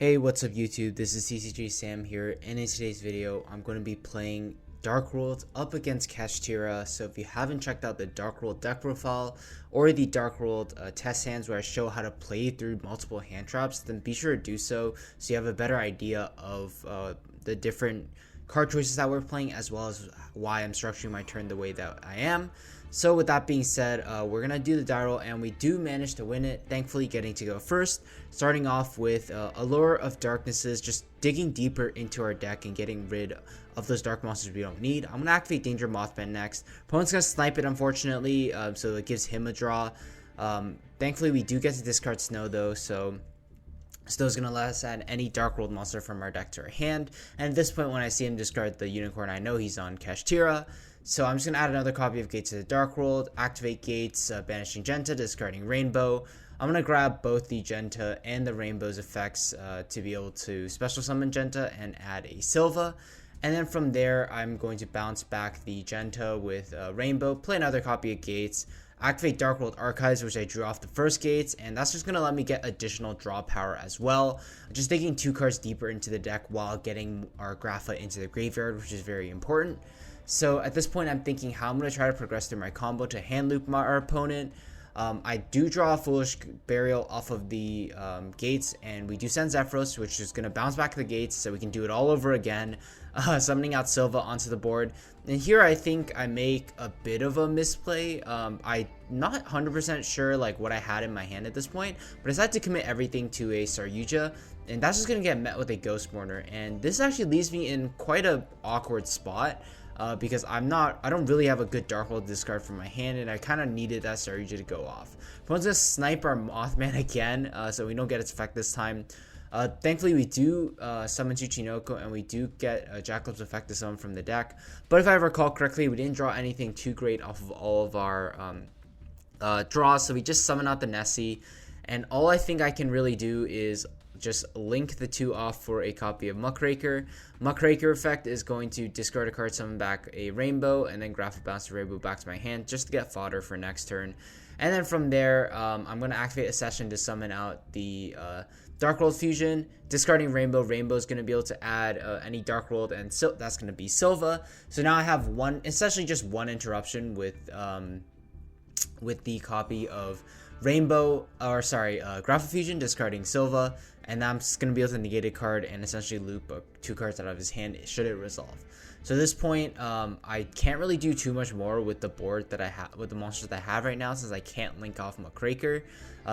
Hey, what's up YouTube? This is tcgsam here, and in today's video I'm going to be playing Dark World up against Kashtira. So if you haven't checked out the Dark World deck profile or the Dark World test hands where I show how to play through multiple hand traps, then be sure to do so you have a better idea of the different card choices that we're playing, as well as why I'm structuring my turn the way that I am. So with that being said, we're going to do the die roll, and we do manage to win it, thankfully getting to go first, starting off with Allure of Darknesses, just digging deeper into our deck and getting rid of those dark monsters we don't need. I'm going to activate Danger Mothman next. Opponent's going to snipe it, unfortunately, so it gives him a draw. Thankfully, we do get to discard Snow, though, so Snow's going to let us add any Dark World monster from our deck to our hand. And at this point, when I see him discard the Unicorn, I know he's on Kashtira. So I'm just going to add another copy of Gates to the Dark World, activate Gates, banishing Genta, discarding Rainbow. I'm going to grab both the Genta and the Rainbow's effects to be able to special summon Genta and add a Silva. And then from there, I'm going to bounce back the Genta with Rainbow, play another copy of Gates, activate Dark World Archives, which I drew off the first Gates, and that's just going to let me get additional draw power as well. Just taking 2 cards deeper into the deck while getting our Grapha into the graveyard, which is very important. So at this point, I'm thinking how I'm going to try to progress through my combo to Handloop our opponent. I do draw a Foolish Burial off of the Gates, and we do send Zephyros, which is going to bounce back the Gates, so we can do it all over again, summoning out Silva onto the board. And here I think I make a bit of a misplay. I'm not 100% sure like what I had in my hand at this point, but I decided to commit everything to a Saryuja, and that's just going to get met with a Ghost Mourner. And this actually leaves me in quite a awkward spot. Because I don't really have a good Dark World discard from my hand, and I kind of needed that Saryuja to go off. Opponent's gonna snipe our Mothman again, so we don't get its effect this time. Thankfully, we do summon Tsuchinoko, and we do get Jackalop's effect to summon from the deck. But if I recall correctly, we didn't draw anything too great off of all of our draws, so we just summon out the Nessie. And all I think I can really do is just link the 2 off for a copy of Muckraker. Muckraker effect is going to discard a card, summon back a Rainbow, and then Graphic Bounce the Rainbow back to my hand just to get fodder for next turn. And then from there, I'm going to activate a session to summon out the Dark World Fusion, discarding Rainbow. Rainbow is going to be able to add any Dark World, and that's going to be Silva. So now I have essentially just one interruption with the copy of Rainbow, Graphic Fusion, discarding Silva, and I'm just going to be able to negate a card and essentially loop 2 cards out of his hand should it resolve. So at this point, I can't really do too much more with the board that I have, with the monsters that I have right now, since I can't link off Muckraker.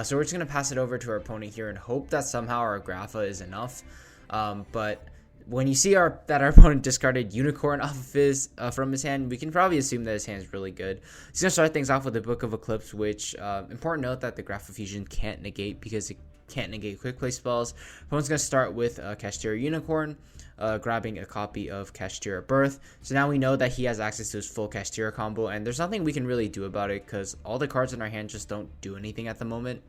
So we're just going to pass it over to our opponent here and hope that somehow our Grapha is enough. But when you see that our opponent discarded Unicorn off of his from his hand, we can probably assume that his hand is really good. He's going to start things off with the Book of Eclipse, which, important note that the Grapha Fusion can't negate because it can't negate quick play spells. Opponent's going to start with Kashtira Unicorn, grabbing a copy of Kashtira Birth. So now we know that he has access to his full Kashtira combo, and there's nothing we can really do about it because all the cards in our hand just don't do anything at the moment.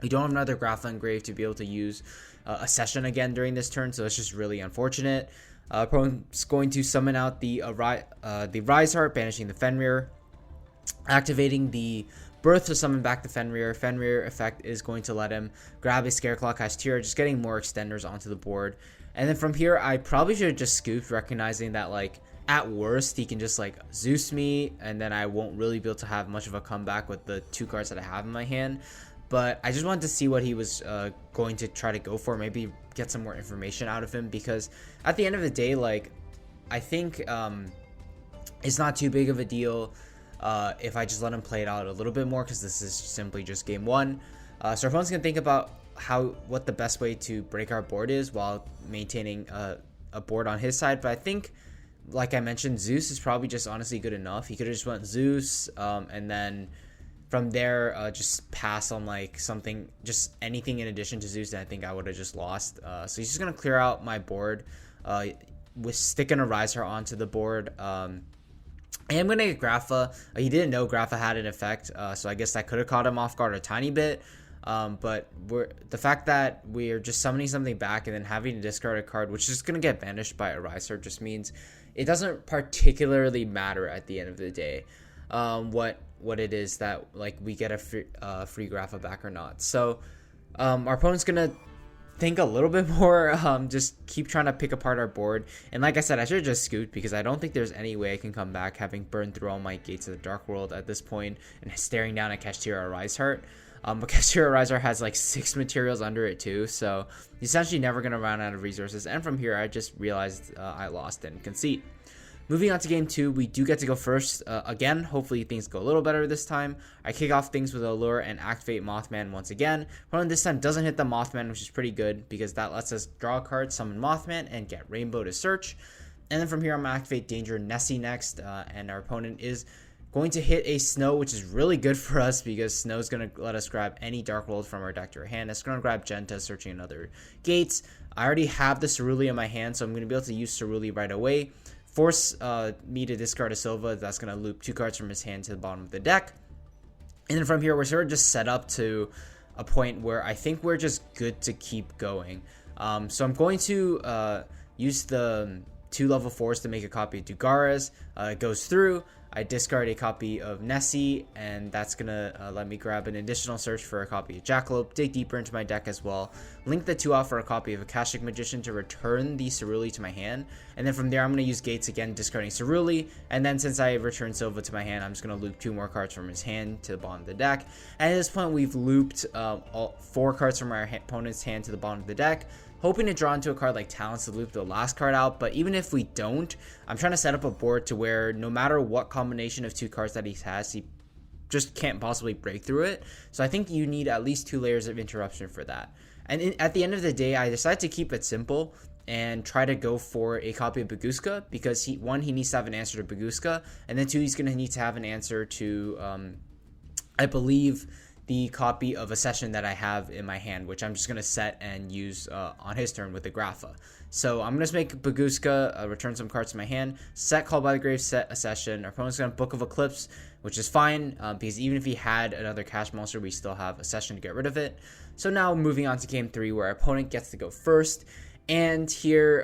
We don't have another Grapha engraved to be able to use a session again during this turn, so it's just really unfortunate. Opponent's going to summon out the Rise Heart, banishing the Fenrir, activating the Birth to summon back the Fenrir. Fenrir effect is going to let him grab a Scareclaw Kashtira, just getting more extenders onto the board. And then from here, I probably should have just scooped, recognizing that, like, at worst, he can just, like, Zeus me, and then I won't really be able to have much of a comeback with the 2 cards that I have in my hand. But I just wanted to see what he was going to try to go for, maybe get some more information out of him, because at the end of the day, like, I think it's not too big of a deal if I just let him play it out a little bit more, because this is simply just game 1. So our opponent's going to think about what the best way to break our board is while maintaining a board on his side. But I think, like I mentioned, Zeus is probably just honestly good enough. He could have just went Zeus, and then from there, just pass on like something, just anything in addition to Zeus, and I think I would have just lost. So he's just going to clear out my board with sticking a Riser onto the board. I am going to get Grapha. He didn't know Grapha had an effect, so I guess that could have caught him off guard a tiny bit. But the fact that we're just summoning something back and then having to discard a card, which is going to get banished by a Riser, just means it doesn't particularly matter at the end of the day what it is that like we get a free Grapha back or not. So our opponent's going to think a little bit more, just keep trying to pick apart our board. And like I said, I should have just scooped because I don't think there's any way I can come back having burned through all my gates of the Dark World at this point and staring down at Kashtira Riseheart. But Kashtira Riseheart has like 6 materials under it too, so essentially never going to run out of resources. And from here, I just realized I lost in conceit. Moving on to game 2, we do get to go first. Again, hopefully things go a little better this time. I kick off things with Allure and activate Mothman once again. Opponent this time doesn't hit the Mothman, which is pretty good because that lets us draw a card, summon Mothman, and get Rainbow to search. And then from here, I'm going to activate Danger Nessie next, and our opponent is going to hit a Snow, which is really good for us because Snow is going to let us grab any Dark World from our deck to our hand. It's going to grab Genta, searching another gates. I already have the Cerulea in my hand, so I'm going to be able to use Cerulea right away. Force me to discard a Silva. That's going to loop 2 cards from his hand to the bottom of the deck. And then from here, we're sort of just set up to a point where I think we're just good to keep going. So I'm going to use the 2 level 4s to make a copy of Dugaras. It goes through. I discard a copy of Nessie, and that's going to let me grab an additional search for a copy of Jackalope, dig deeper into my deck as well, link the 2 off for a copy of Akashic Magician to return the Cerulea to my hand, and then from there I'm going to use Gates again, discarding Cerulea, and then since I returned Silva to my hand, I'm just going to loop 2 more cards from his hand to the bottom of the deck. And at this point, we've looped all 4 cards from our opponent's hand to the bottom of the deck, hoping to draw into a card like Talents to loop the last card out. But even if we don't, I'm trying to set up a board to where no matter what combination of 2 cards that he has, he just can't possibly break through it. So I think you need at least 2 layers of interruption for that. And at the end of the day, I decided to keep it simple and try to go for a copy of Baguska because he needs to have an answer to Baguska, and then 2, he's going to need to have an answer to I believe the copy of a session that I have in my hand, which I'm just going to set and use on his turn with the Grapha. So I'm going to make Baguska, return some cards to my hand, set Call by the Grave, set a session. Our opponent's going to Book of Eclipse, which is fine because even if he had another cash monster, we still have a session to get rid of it. So now moving on to game 3 where our opponent gets to go first. And here,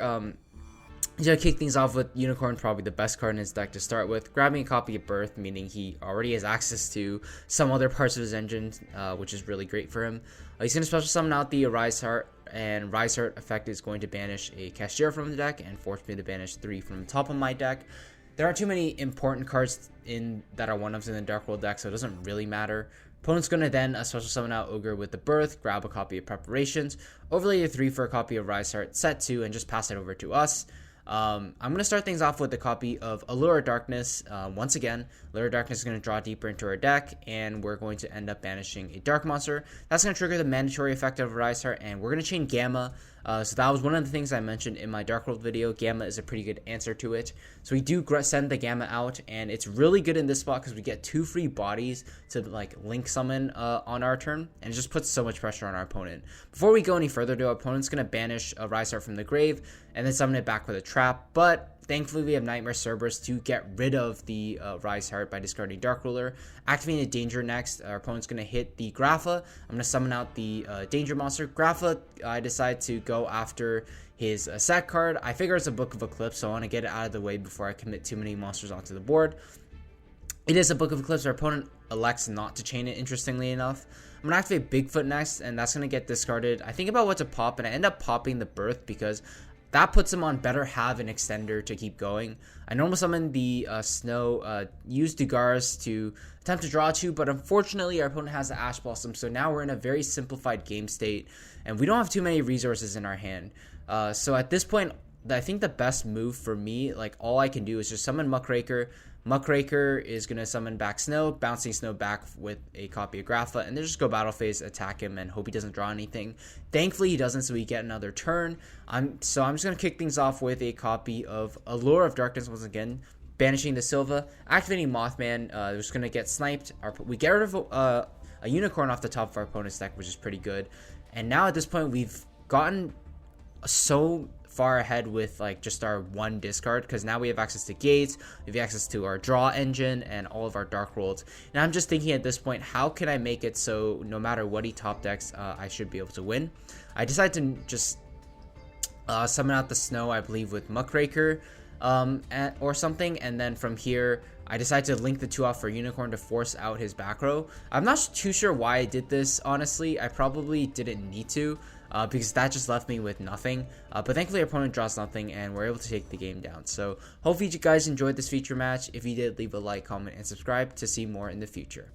he's going to kick things off with Unicorn, probably the best card in his deck to start with, grabbing a copy of Birth, meaning he already has access to some other parts of his engine, which is really great for him. He's going to special summon out the Riseheart, and Riseheart effect is going to banish a Kashtira from the deck and force me to banish 3 from the top of my deck. There aren't too many important cards in that are 1-ofs in the Dark World deck, so it doesn't really matter. Opponent's going to then special summon out Ogre with the Birth, grab a copy of Preparations, overlay a 3 for a copy of Riseheart, set 2, and just pass it over to us. I'm going to start things off with a copy of Allure of Darkness. Once again, Allure of Darkness is going to draw deeper into our deck, and we're going to end up banishing a Dark Monster. That's going to trigger the mandatory effect of Riseheart, and we're going to chain Gamma. So that was one of the things I mentioned in my Dark World video. Gamma is a pretty good answer to it. So we do send the Gamma out, and it's really good in this spot because we get 2 free bodies to like link summon on our turn, and it just puts so much pressure on our opponent. Before we go any further, though, our opponent's going to banish a Riseheart from the grave and then summon it back with a trap, but thankfully, we have Nightmare Cerberus to get rid of the Riseheart by discarding Dark Ruler. Activating the Danger next. Our opponent's going to hit the Grapha. I'm going to summon out the Danger monster. Grapha, I decide to go after his set card. I figure it's a Book of Eclipse, so I want to get it out of the way before I commit too many monsters onto the board. It is a Book of Eclipse. Our opponent elects not to chain it, interestingly enough. I'm going to activate Bigfoot next, and that's going to get discarded. I think about what to pop, and I end up popping the Birth because that puts him on better have an extender to keep going. I normally summon the Snow, use Dugaras to attempt to draw 2, but unfortunately our opponent has the Ash Blossom, so now we're in a very simplified game state, and we don't have too many resources in our hand. So at this point, I think the best move for me, like all I can do is just summon Muckraker. Muckraker is going to summon back Snow, bouncing Snow back with a copy of Grapha, and then just go battle phase, attack him, and hope he doesn't draw anything. Thankfully, he doesn't, so we get another turn. So I'm just going to kick things off with a copy of Allure of Darkness once again, banishing the Silva, activating Mothman. We're just going to get sniped. We get rid of a Unicorn off the top of our opponent's deck, which is pretty good. And now at this point, we've gotten so far ahead with like just our 1 discard because now we have access to gates, we have access to our draw engine and all of our Dark Worlds. And I'm just thinking at this point, how can I make it so no matter what he top decks, I should be able to win? I decided to just summon out the Snow, I believe, with Muckraker or something, and then from here I decided to link the 2 off for Unicorn to force out his back row. I'm not too sure why I did this, honestly. I probably didn't need to. because that just left me with nothing. But thankfully, our opponent draws nothing, and we're able to take the game down. So hopefully you guys enjoyed this feature match. If you did, leave a like, comment, and subscribe to see more in the future.